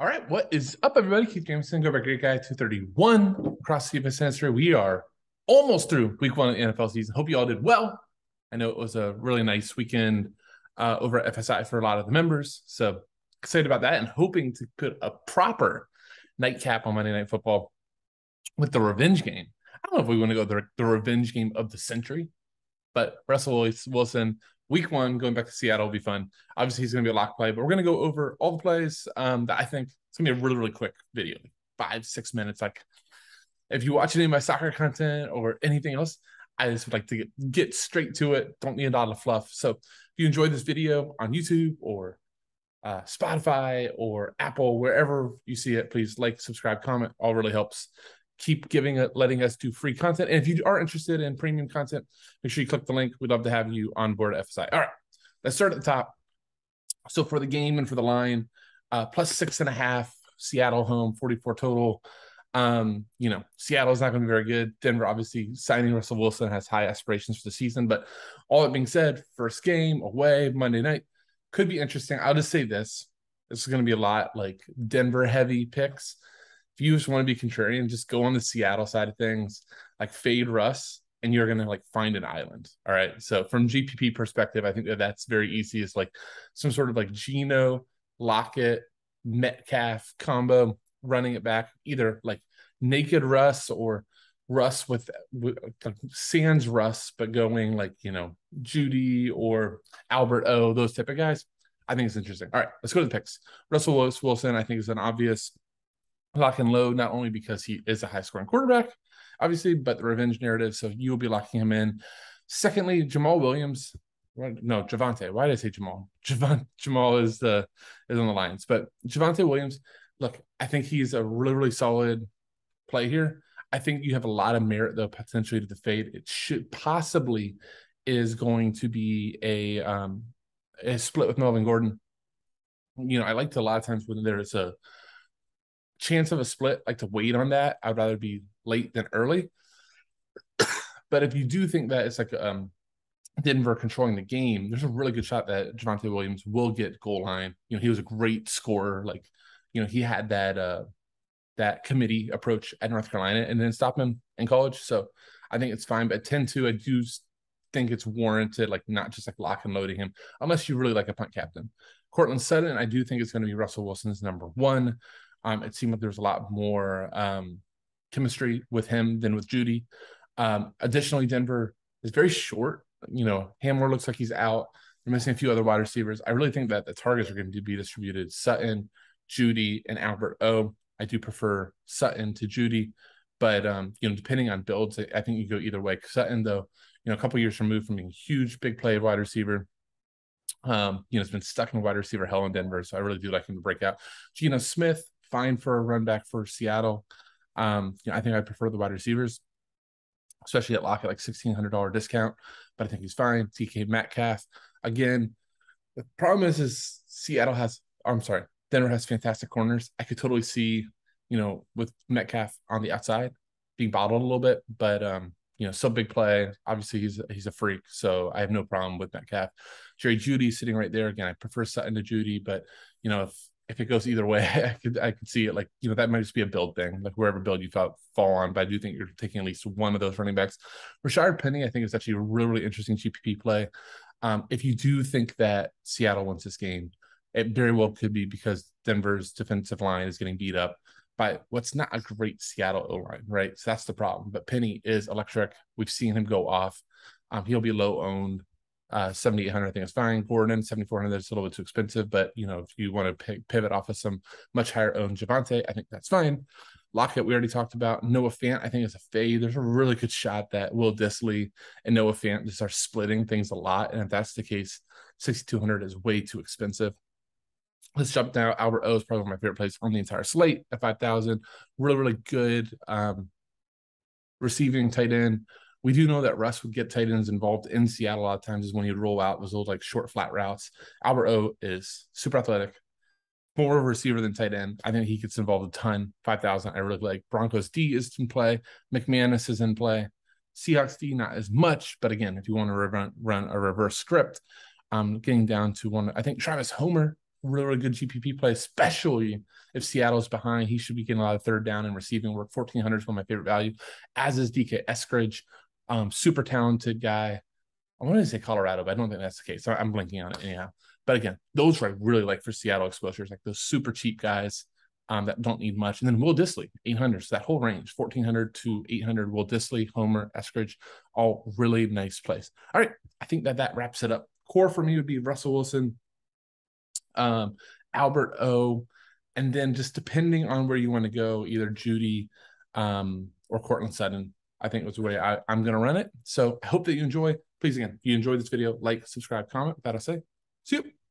All right, what is up, everybody? Keith Jameson, go by Great Guy 231 across the DFS History. We are almost through week one of the NFL season. Hope you all did well. I know it was a really nice weekend over at FSI for a lot of the members. So excited about that and hoping to put a proper nightcap on Monday Night Football with the revenge game. I don't know if we want to go the revenge game of the century, but Russell Wilson, week one, going back to Seattle will be fun. Obviously, he's going to be a lock play, but we're going to go over all the plays that I think it's going to be a really, really quick video, 5-6 minutes. Like, if you watch any of my soccer content or anything else, I just would like to get straight to it. Don't need a lot of fluff. So if you enjoyed this video on YouTube or Spotify or Apple, wherever you see it, please like, subscribe, comment. All really helps. Keep letting us do free content. And if you are interested in premium content, make sure you click the link. We'd love to have you on board at FSI. All right, let's start at the top. So for the game and for the line, plus 6.5, Seattle home, 44 total. Seattle's not going to be very good. Denver, obviously, signing Russell Wilson has high aspirations for the season. But all that being said, first game away, Monday night, could be interesting. I'll just say this. This is going to be a lot like Denver heavy picks. If you just want to be contrarian, just go on the Seattle side of things, like fade Russ, and you're going to like find an island. All right. So from GPP perspective, I think that's very easy. It's like some sort of like Geno, Lockett, Metcalf combo, running it back, either like naked Russ or Russ with sans Russ, but going like, Judy or Albert O, those type of guys. I think it's interesting. All right, let's go to the picks. Russell Wilson, I think, is an obvious lock and load, not only because he is a high-scoring quarterback, obviously, but the revenge narrative, so you will be locking him in. Secondly, Jamal Williams. No, Javonte. Why did I say Jamal? Jamal is on the Lions. But Javonte Williams, look, I think he's a really, really solid play here. I think you have a lot of merit, though, potentially to the fade. It should possibly is going to be a split with Melvin Gordon. I like to a lot of times when there is a chance of a split, like to wait on that. I'd rather be late than early. But if you do think that it's like Denver controlling the game, there's a really good shot that Javonte Williams will get goal line. He was a great scorer. Like, he had that committee approach at North Carolina and then stop him in college. So I think it's fine. But at 10-2, I do think it's warranted, like not just like lock and loading him, unless you really like a punt captain. Cortland Sutton, I do think it's going to be Russell Wilson's number one. It seemed like there's a lot more chemistry with him than with Judy. Additionally, Denver is very short. Hamler looks like he's out. They're missing a few other wide receivers. I really think that the targets are going to be distributed. Sutton, Judy, and Albert O. I do prefer Sutton to Judy, but depending on builds, I think you go either way. Sutton, though, a couple years removed from being a huge, big play wide receiver. It's been stuck in wide receiver hell in Denver, so I really do like him to break out. Geno Smith, fine for a run back for Seattle. I think I prefer the wide receivers, especially at lock at like $1,600 discount, but I think he's fine. TK Metcalf. Again, the problem is Denver has fantastic corners. I could totally see, with Metcalf on the outside being bottled a little bit, but so big play. Obviously, he's a freak, so I have no problem with Metcalf. Jerry Jeudy sitting right there. Again, I prefer Sutton to Jeudy, but if it goes either way, I could see it like, that might just be a build thing, like wherever build you fall on. But I do think you're taking at least one of those running backs. Rashard Penny, I think, is actually a really, really interesting GPP play. If you do think that Seattle wins this game, it very well could be because Denver's defensive line is getting beat up by what's not a great Seattle O-line, right? So that's the problem. But Penny is electric. We've seen him go off. He'll be low owned. 7,800, I think is fine. Gordon, 7,400, that's a little bit too expensive. But, if you want to pivot off of some much higher owned Javonte, I think that's fine. Lockett, we already talked about. Noah Fant, I think, is a fade. There's a really good shot that Will Dissly and Noah Fant just are splitting things a lot. And if that's the case, 6,200 is way too expensive. Let's jump down. Albert O is probably one of my favorite plays on the entire slate at 5,000. Really, really good receiving tight end. We do know that Russ would get tight ends involved in Seattle a lot of times is when he'd roll out those old like short flat routes. Albert O is super athletic, more of a receiver than tight end. I think he gets involved a ton. 5,000, I really like. Broncos D is in play. McManus is in play. Seahawks D, not as much, but again, if you want to run a reverse script, getting down to one, I think Travis Homer really, really good GPP play, especially if Seattle's behind. He should be getting a lot of third down and receiving work. 1,400 is one of my favorite value, as is DK Eskridge. Super talented guy. I wanted to say Colorado, but I don't think that's the case. So I'm blinking on it anyhow. But again, those are I really like for Seattle exposures, like those super cheap guys that don't need much. And then Will Dissly, 800. So that whole range, 1,400 to 800. Will Dissly, Homer, Eskridge, all really nice plays. All right, I think that wraps it up. Core for me would be Russell Wilson, Albert O, and then just depending on where you want to go, either Judy or Cortland Sutton, I think was the way I'm going to run it. So I hope that you enjoy. Please, again, if you enjoyed this video, like, subscribe, comment. With that, I'll say, see you.